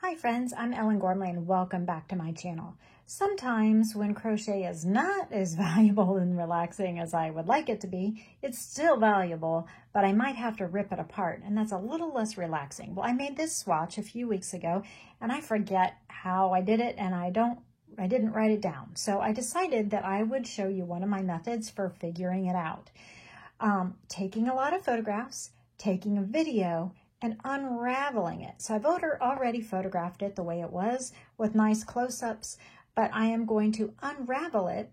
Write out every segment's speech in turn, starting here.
Hi friends, I'm Ellen Gormley and welcome back to my channel. Sometimes when crochet is not as valuable and relaxing as I would like it to be, it's still valuable, but I might have to rip it apart and that's a little less relaxing. Well, I made this swatch a few weeks ago and I forget how I did it and I didn't write it down. So I decided that I would show you one of my methods for figuring it out. Taking a lot of photographs, taking a video, and unraveling it. So I've already photographed it the way it was with nice close-ups, but I am going to unravel it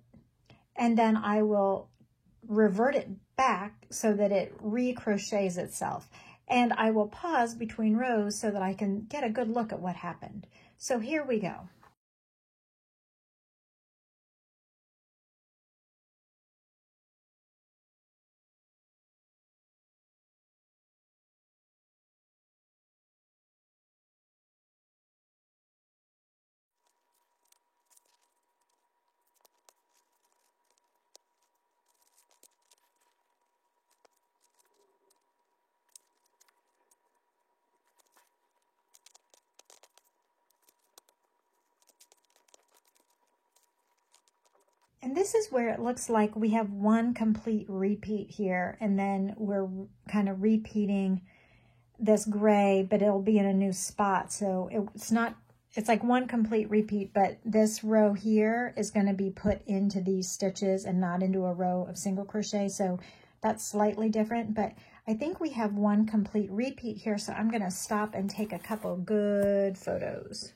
and then I will revert it back so that it recrochets itself. And I will pause between rows so that I can get a good look at what happened. So here we go. And this is where it looks like we have one complete repeat here, and then we're kind of repeating this gray, but it'll be in a new spot. So it's like one complete repeat, but this row here is going to be put into these stitches and not into a row of single crochet. So that's slightly different, but I think we have one complete repeat here. So I'm going to stop and take a couple good photos.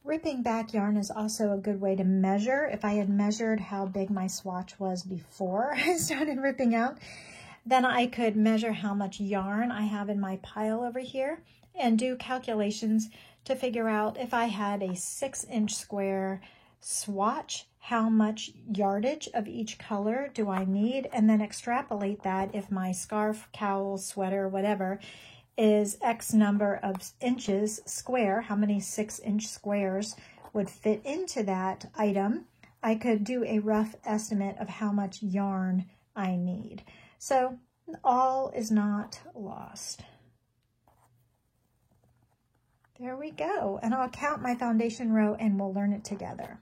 Ripping back yarn is also a good way to measure. If I had measured how big my swatch was before I started ripping out, then I could measure how much yarn I have in my pile over here and do calculations to figure out if I had a 6-inch square swatch, how much yardage of each color do I need, and then extrapolate that if my scarf, cowl, sweater, whatever, is X number of inches square, how many 6-inch squares would fit into that item, I could do a rough estimate of how much yarn I need. So all is not lost. There we go. And I'll count my foundation row and we'll learn it together.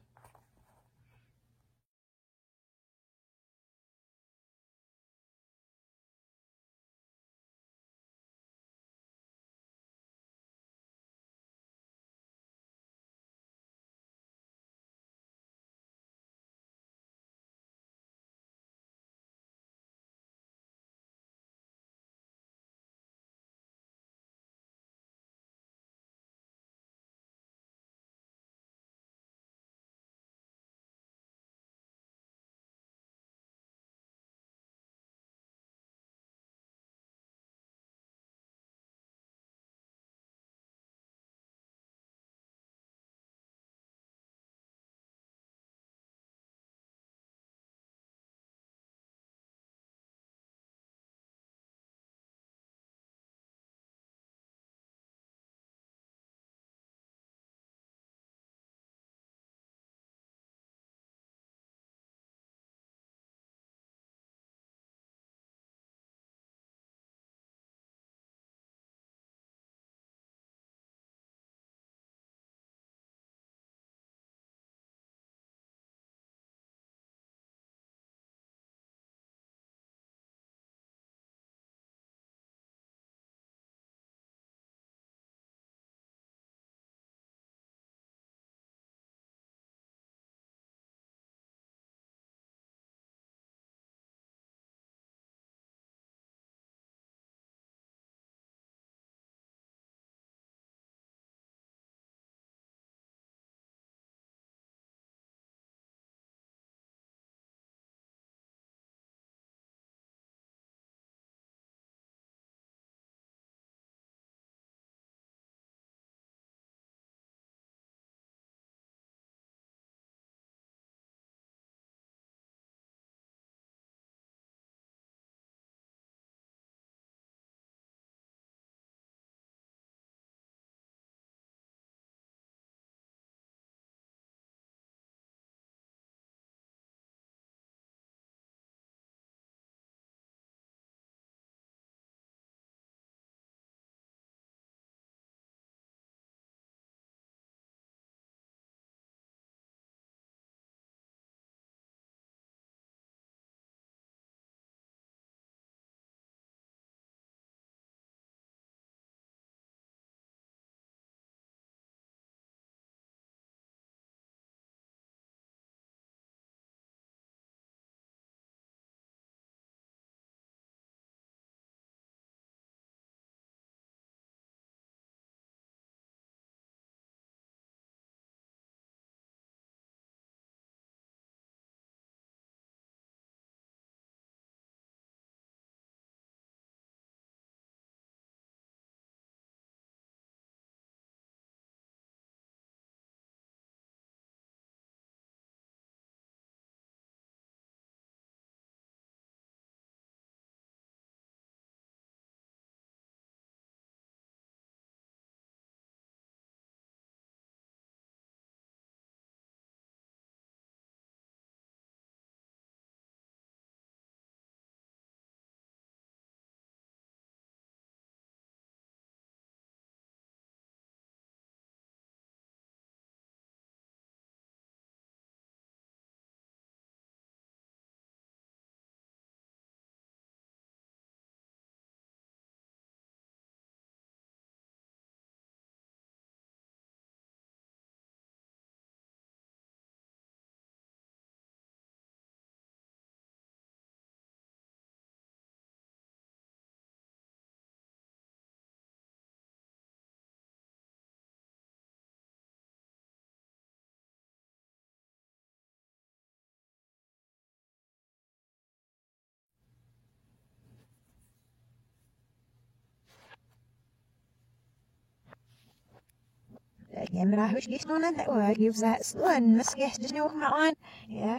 men I husk is non that word gives that slun must guess just know my on. Yeah.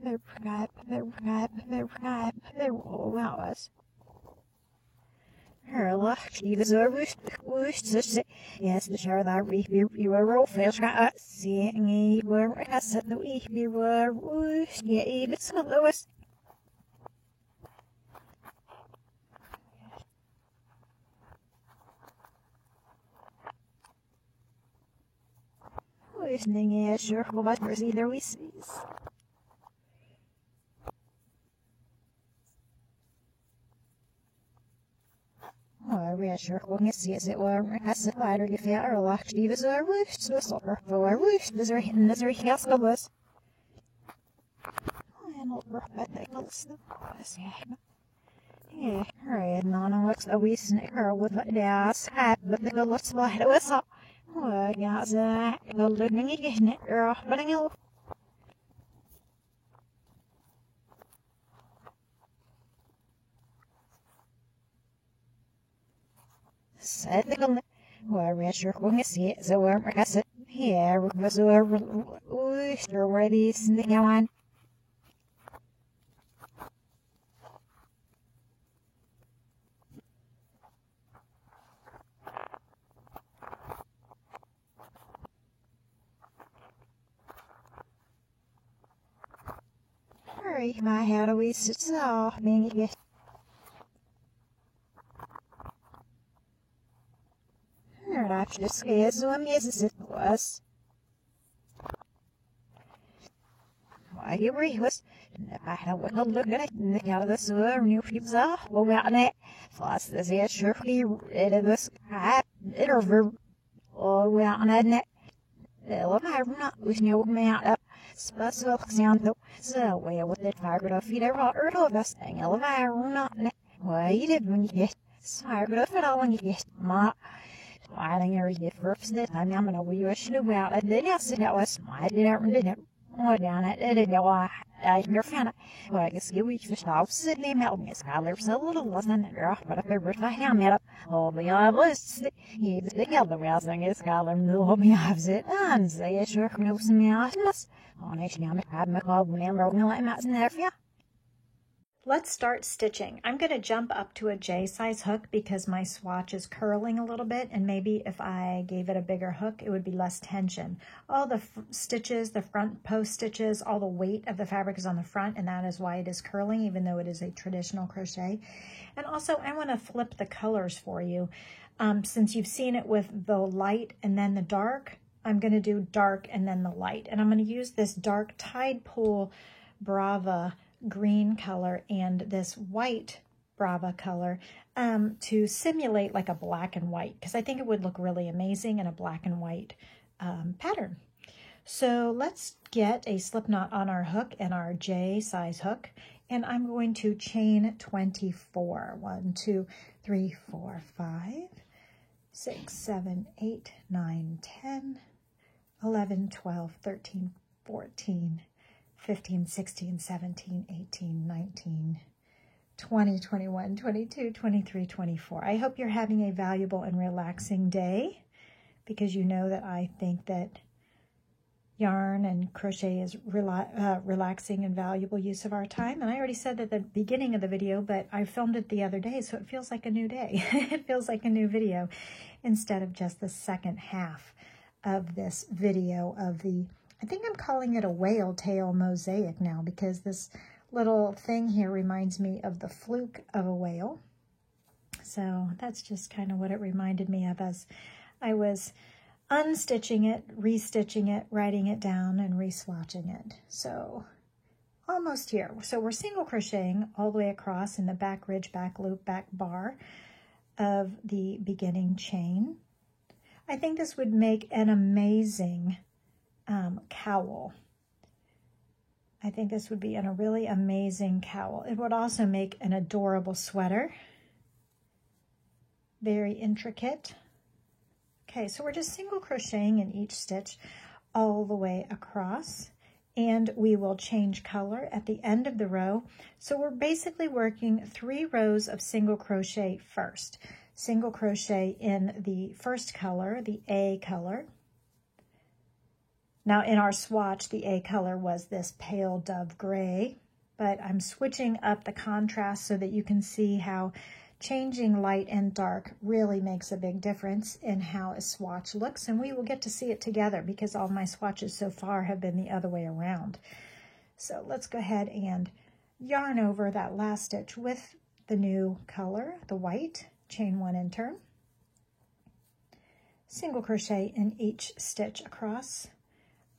There was. Her luck, she deserves to yes, the share that we were roll fish got seeing ye were I said that we were whoosh, yeah, it's not Lewis. Listening, yeah, sure, well, but there's either we sees. Sure, well, yes, yes, it were. I said, why do you feel our luck? She was a whoosh, so stopper, for a whoosh, there's her hitting, there's her house of us. And I'll work at the house of us, yeah, right, Nana looks a wee snicker with the ass hat, but the looks like it was up. Oh, yeah, Zach, the looking again, it, girl, but I know. Said the girl, well, Richard, when you see it, so we're I said, yeah, was a oyster where these thing on. Hurry, my head a wee so being it. I just scared so amazes it was. Why you were was I had a look at it and the out of the sewer new people off. Well, we out it. Plus, this here surely rid of this crap. It over. Oh, we out on it. Well, I'm not with no man up. Special sound though. So, well, with it, fire good off either or of us. And Elvira, not. Why, you did when you get. Fire good off it all when you get. Ma. I think you're the first that I'm going to wish you about it. Then yes, that was my dinner. Oh, down it. It didn't know you're fan of. Well, I guess you wish to stop Sydney Melton. It's Skyler's a little wasn't it, girl? But if ever I am it up, all the others, he's the other rousing is Skyler, no, me has it. And say, sure, no, some yachts. Oh, nation, I'm a call when I'm rolling like Matt's in there for you. Let's start stitching. I'm going to jump up to a J size hook because my swatch is curling a little bit, and maybe if I gave it a bigger hook, it would be less tension. All the stitches, the front post stitches, all the weight of the fabric is on the front, and that is why it is curling, even though it is a traditional crochet. And also, I want to flip the colors for you. Since you've seen it with the light and then the dark, I'm going to do dark and then the light. And I'm going to use this dark Tide Pool Brava green color and this white Brava color to simulate like a black and white, because I think it would look really amazing in a black and white pattern. So let's get a slip knot on our hook and our J size hook, and I'm going to chain 24. 1, 2, 3, 4, 5, 6, 7, 8, 9, 10, 11, 12, 13, 14, 15, 16, 17, 18, 19, 20, 21, 22, 23, 24. I hope you're having a valuable and relaxing day, because you know that I think that yarn and crochet is relaxing and valuable use of our time. And I already said that at the beginning of the video, but I filmed it the other day, so it feels like a new day. It feels like a new video instead of just the second half of this video of the, I think I'm calling it a whale tail mosaic now, because this little thing here reminds me of the fluke of a whale. So that's just kind of what it reminded me of as I was unstitching it, restitching it, writing it down, and re-swatching it. So almost here. So we're single crocheting all the way across in the back ridge, back loop, back bar of the beginning chain. I think this would make an amazing cowl. I think this would be a really amazing cowl. It would also make an adorable sweater. Very intricate. Okay, so we're just single crocheting in each stitch all the way across, and we will change color at the end of the row. So we're basically working 3 rows of single crochet first. single crochet in the first color, the A color. Now in our swatch, the A color was this pale dove gray, but I'm switching up the contrast so that you can see how changing light and dark really makes a big difference in how a swatch looks, and we will get to see it together because all my swatches so far have been the other way around. So let's go ahead and yarn over that last stitch with the new color, the white, chain 1 and turn, single crochet in each stitch across.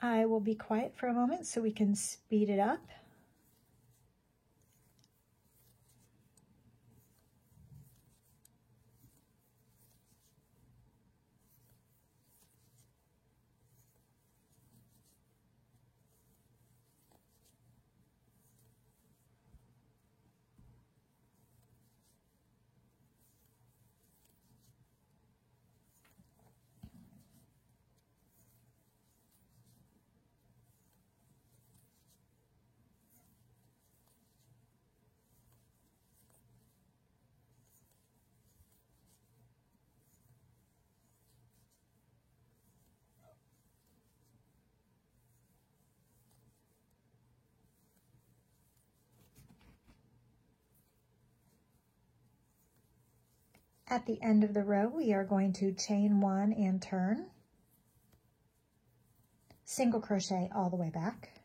I will be quiet for a moment so we can speed it up. At the end of the row, we are going to chain 1 and turn, single crochet all the way back,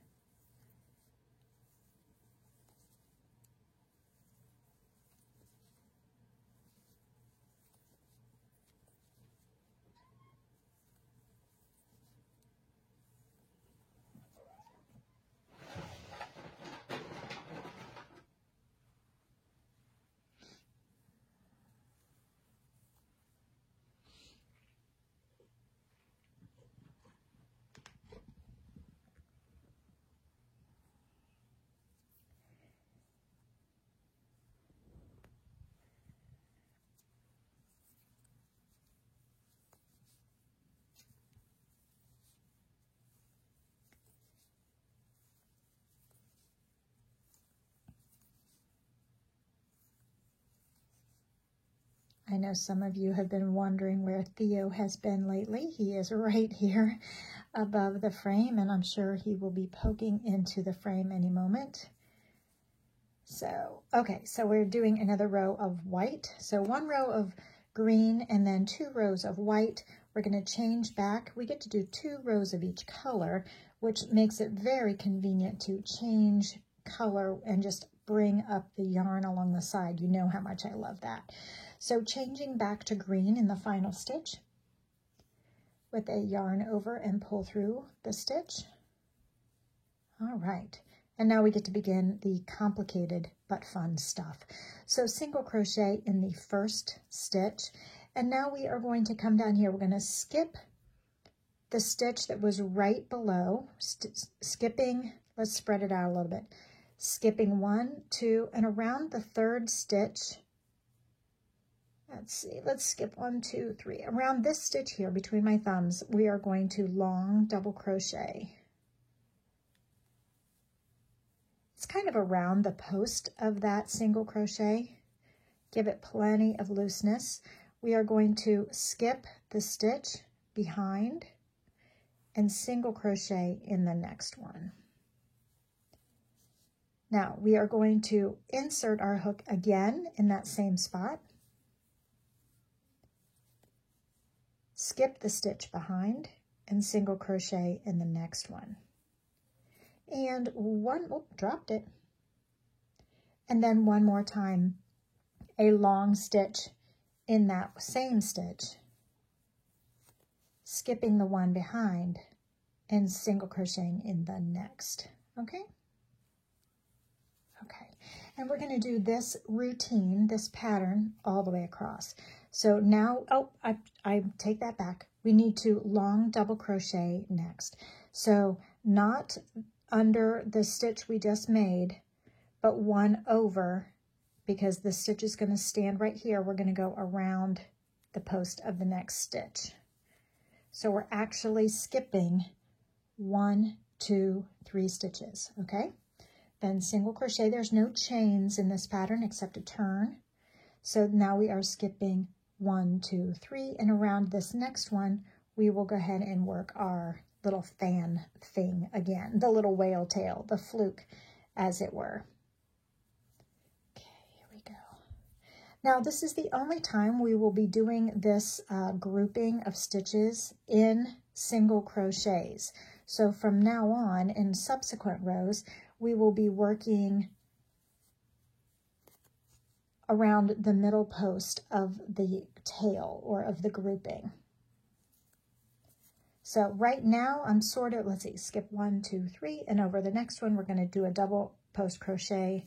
I know some of you have been wondering where Theo has been lately. He is right here above the frame, and I'm sure he will be poking into the frame any moment. So, okay, so we're doing another row of white. So 1 row of green and then 2 rows of white. We're going to change back. We get to do 2 rows of each color, which makes it very convenient to change color and just bring up the yarn along the side. You know how much I love that. So changing back to green in the final stitch with a yarn over and pull through the stitch. All right, and now we get to begin the complicated but fun stuff. So single crochet in the first stitch, and now we are going to come down here. We're going to skip the stitch that was right below, skipping, let's spread it out a little bit, skipping 1, 2, and around the 3rd stitch. Let's see, let's skip 1, 2, 3. Around this stitch here between my thumbs, we are going to long double crochet. It's kind of around the post of that single crochet. Give it plenty of looseness. We are going to skip the stitch behind and single crochet in the next one. Now we are going to insert our hook again in that same spot. Skip the stitch behind and single crochet in the next one. And dropped it. And then one more time, a long stitch in that same stitch, skipping the one behind and single crocheting in the next, okay? Okay, and we're going to do this routine, this pattern, all the way across. So now, I take that back. We need to long double crochet next. So not under the stitch we just made, but 1 over, because the stitch is going to stand right here. We're going to go around the post of the next stitch. So we're actually skipping 1, 2, 3 stitches, okay? Then single crochet. There's no chains in this pattern except a turn. So now we are skipping 1, 2, 3, and around this next one, we will go ahead and work our little fan thing again, the little whale tail, the fluke, as it were. Okay, here we go. Now, this is the only time we will be doing this grouping of stitches in single crochets. So from now on, in subsequent rows, we will be working around the middle post of the tail or of the grouping. So right now I'm sort of, let's see, skip 1, 2, 3, and over the next one we're going to do a double post crochet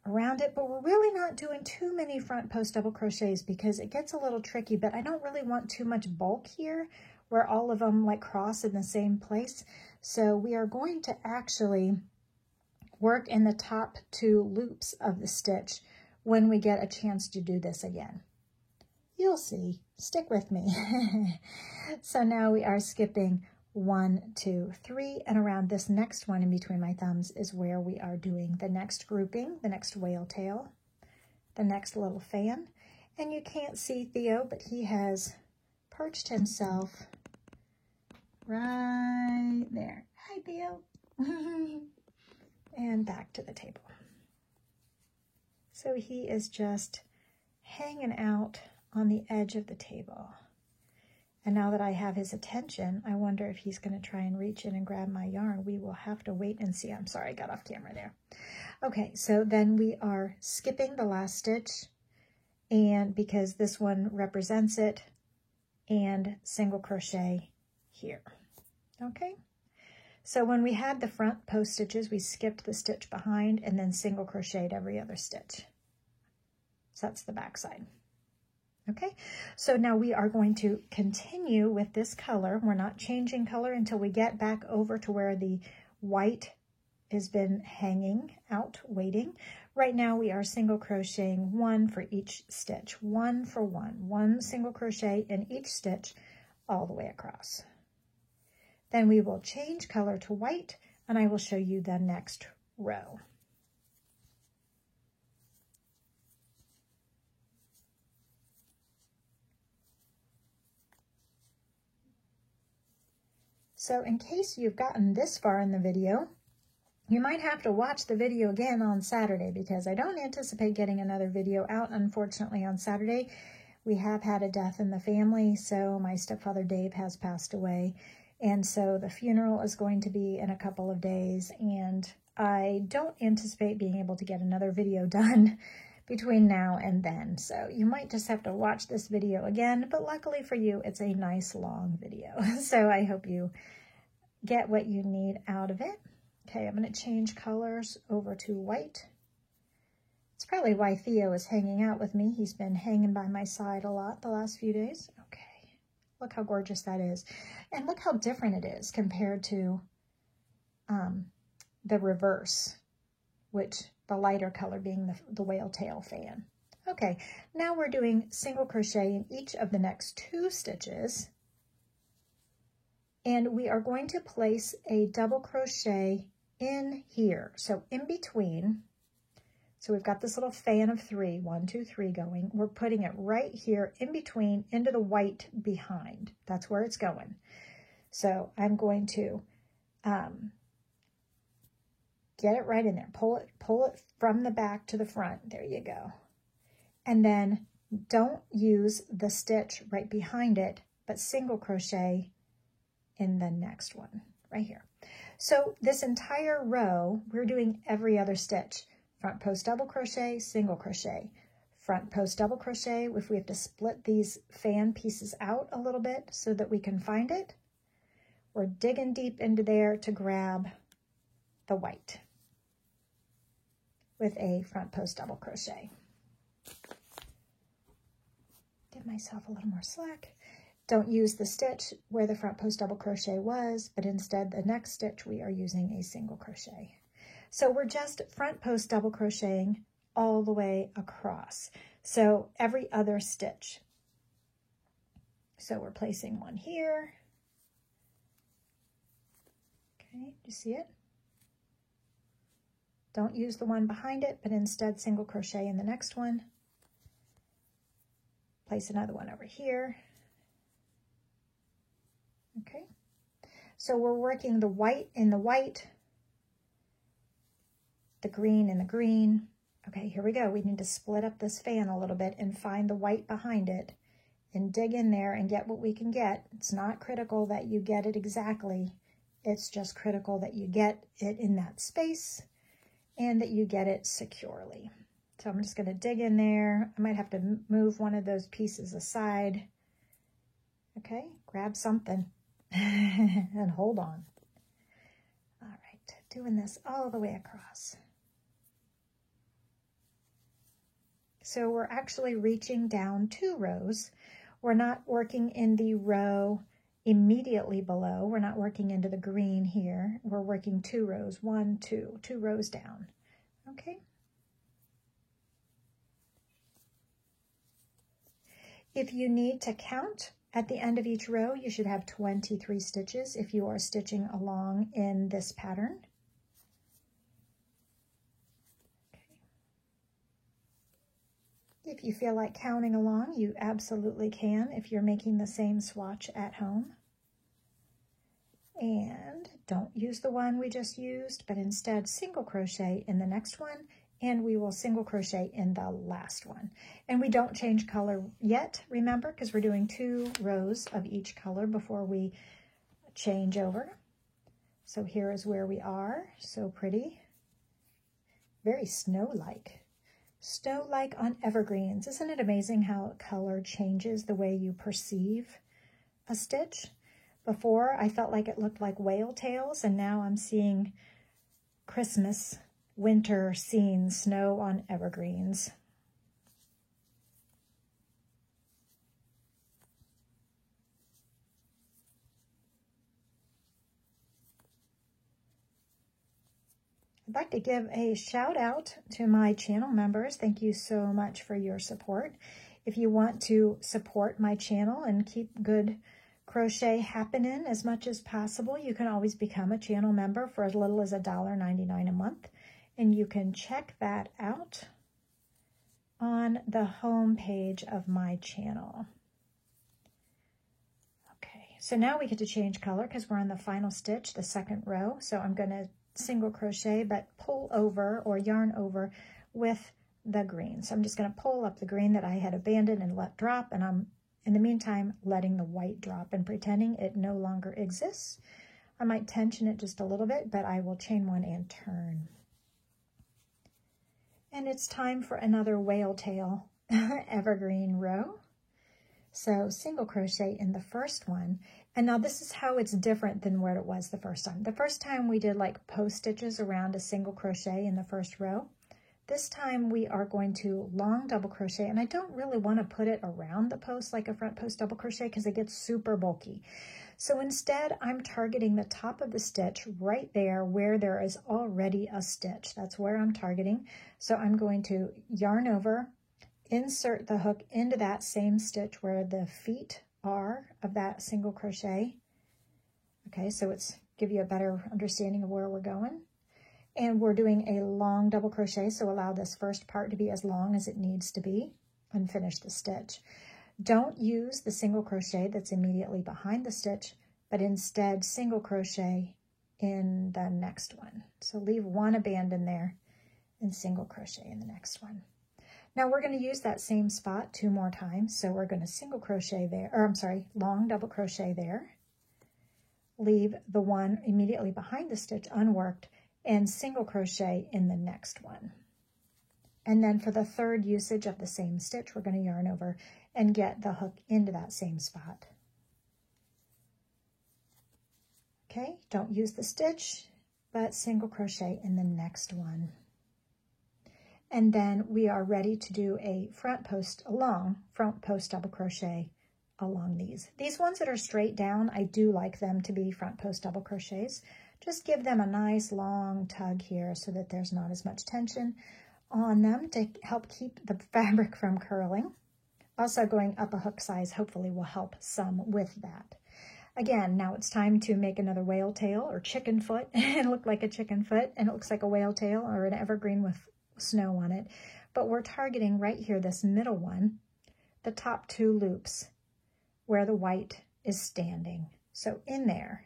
around it, but we're really not doing too many front post double crochets because it gets a little tricky, but I don't really want too much bulk here where all of them like cross in the same place. So we are going to actually work in the top 2 loops of the stitch when we get a chance to do this again. You'll see. Stick with me. So now we are skipping 1, 2, 3, and around this next one in between my thumbs is where we are doing the next grouping, the next whale tail, the next little fan. And you can't see Theo, but he has perched himself right there. Hi, Theo. And back to the table. So he is just hanging out on the edge of the table. And now that I have his attention, I wonder if he's going to try and reach in and grab my yarn. We will have to wait and see. I'm sorry, I got off camera there. Okay, so then we are skipping the last stitch, and because this one represents it, and single crochet here. Okay. So when we had the front post stitches, we skipped the stitch behind and then single crocheted every other stitch. So that's the back side. Okay, so now we are going to continue with this color. We're not changing color until we get back over to where the white has been hanging out, waiting. Right now we are single crocheting 1 for each stitch, 1 for 1, 1 single crochet in each stitch all the way across. Then we will change color to white, and I will show you the next row. So in case you've gotten this far in the video, you might have to watch the video again on Saturday because I don't anticipate getting another video out, unfortunately, on Saturday. We have had a death in the family, so my stepfather Dave has passed away. And so the funeral is going to be in a couple of days, and I don't anticipate being able to get another video done between now and then. So you might just have to watch this video again, but luckily for you, it's a nice long video. So I hope you get what you need out of it. Okay, I'm going to change colors over to white. It's probably why Theo is hanging out with me. He's been hanging by my side a lot the last few days. Okay. Look how gorgeous that is. And look how different it is compared to the reverse, which the lighter color being the whale tail fan. Okay, now we're doing single crochet in each of the next 2 stitches. And we are going to place a double crochet in here. So in between, so we've got this little fan of 3, 1, 2, 3 going. We're putting it right here in between into the white behind. That's where it's going. So I'm going to get it right in there. Pull it from the back to the front. There you go. And then don't use the stitch right behind it, but single crochet in the next one right here. So this entire row, we're doing every other stitch. Front post double crochet, single crochet, front post double crochet. If we have to split these fan pieces out a little bit so that we can find it, we're digging deep into there to grab the white with a front post double crochet. Give myself a little more slack. Don't use the stitch where the front post double crochet was, but instead the next stitch we are using a single crochet. So we're just front post double crocheting all the way across. So every other stitch. So we're placing one here. Okay, do you see it? Don't use the one behind it, but instead single crochet in the next one. Place another one over here. Okay. So we're working the white in the white, the green in the green. Okay, here we go. We need to split up this fan a little bit and find the white behind it and dig in there and get what we can get. It's not critical that you get it exactly. It's just critical that you get it in that space and that you get it securely. So I'm just going to dig in there. I might have to move one of those pieces aside. Okay, grab something and hold on. All right, doing this all the way across. So we're actually reaching down 2 rows. We're not working in the row immediately below. We're not working into the green here. We're working 2 rows, 1, 2, 2 rows down. Okay. If you need to count at the end of each row, you should have 23 stitches if you are stitching along in this pattern. If you feel like counting along, you absolutely can if you're making the same swatch at home. And don't use the one we just used, but instead single crochet in the next one, and we will single crochet in the last one. And we don't change color yet, remember, because we're doing 2 rows of each color before we change over. So here is where we are. So pretty. Very snow-like. Snow-like on evergreens. Isn't it amazing how color changes the way you perceive a stitch? Before, I felt like it looked like whale tails, and now I'm seeing Christmas, winter scenes, snow on evergreens. I'd like to give a shout out to my channel members. Thank you so much for your support. If you want to support my channel and keep good crochet happening as much as possible, you can always become a channel member for as little as $1.99 a month. And you can check that out on the home page of my channel. Okay, so now we get to change color because we're on the final stitch, the 2nd row. So I'm going to single crochet, but pull over or yarn over with the green. So I'm just going to pull up the green that I had abandoned and let drop, and I'm in the meantime letting the white drop and pretending it no longer exists. I might tension it just a little bit, but I will chain 1 and turn. And it's time for another whale tail evergreen row. So single crochet in the first one. And now this is how it's different than what it was the first time. The first time we did like post stitches around a single crochet in the first row. This time we are going to long double crochet, and I don't really want to put it around the post like a front post double crochet because it gets super bulky. So instead I'm targeting the top of the stitch right there where there is already a stitch. That's where I'm targeting. So I'm going to yarn over, insert the hook into that same stitch where the feet are of that single crochet. Okay, so it's give you a better understanding of where we're going. And we're doing a long double crochet, so allow this first part to be as long as it needs to be and finish the stitch. Don't use the single crochet that's immediately behind the stitch, but instead single crochet in the next one. So leave 1 abandoned there and single crochet in the next one. Now we're going to use that same spot 2 more times. So we're going to single crochet there, or I'm sorry, long double crochet there. Leave the one immediately behind the stitch unworked and single crochet in the next one. And then for the 3rd usage of the same stitch, we're going to yarn over and get the hook into that same spot. Okay, don't use the stitch, but single crochet in the next one. And then we are ready to do a front post double crochet along these. These ones that are straight down, I do like them to be front post double crochets. Just give them a nice long tug here so that there's not as much tension on them to help keep the fabric from curling. Also going up a hook size hopefully will help some with that. Again, now it's time to make another whale tail or chicken foot. It looked like a chicken foot and it looks like a whale tail or an evergreen with snow on it. But we're targeting right here, this middle one, the top 2 loops where the white is standing. So in there.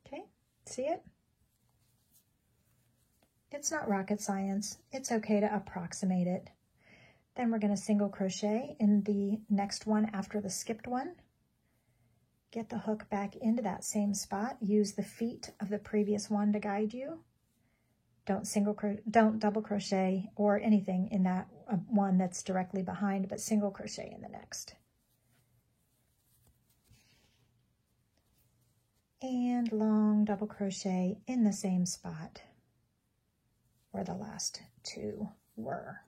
Okay, see it? It's not rocket science. It's okay to approximate it. Then we're going to single crochet in the next one after the skipped one. Get the hook back into that same spot. Use the feet of the previous one to guide you. Don't double crochet or anything in that one that's directly behind, but single crochet in the next. And long double crochet in the same spot where the last 2 were.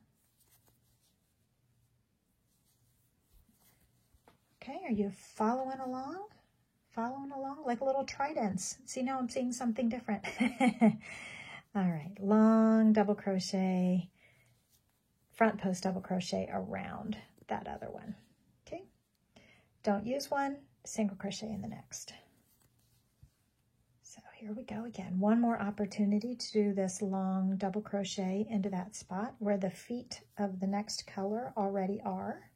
Okay, are you following along? Following along like little tridents. See, now I'm seeing something different. All right, long double crochet, front post double crochet around that other one. Okay, don't use one, single crochet in the next. So here we go again. One more opportunity to do this long double crochet into that spot where the feet of the next color already are.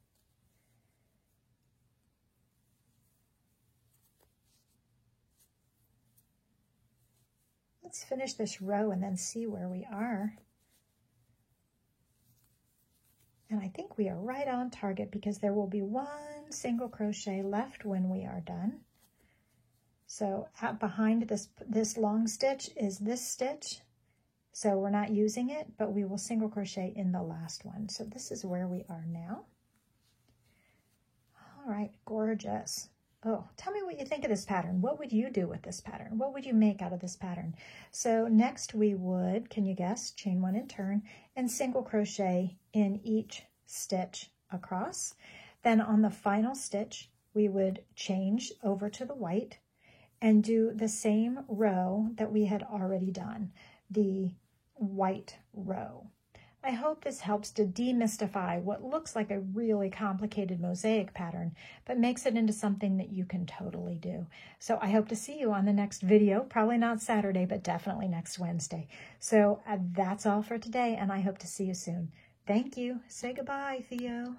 Let's finish this row and then see where we are. And I think we are right on target because there will be 1 single crochet left when we are done. So behind this long stitch is this stitch. So we're not using it, but we will single crochet in the last one. So this is where we are now. All right, gorgeous. Oh, tell me what you think of this pattern. What would you do with this pattern? What would you make out of this pattern? So next we would, can you guess, chain 1 and turn, and single crochet in each stitch across. Then on the final stitch, we would change over to the white and do the same row that we had already done, the white row. I hope this helps to demystify what looks like a really complicated mosaic pattern, but makes it into something that you can totally do. So I hope to see you on the next video, probably not Saturday, but definitely next Wednesday. So that's all for today, and I hope to see you soon. Thank you. Say goodbye, Theo.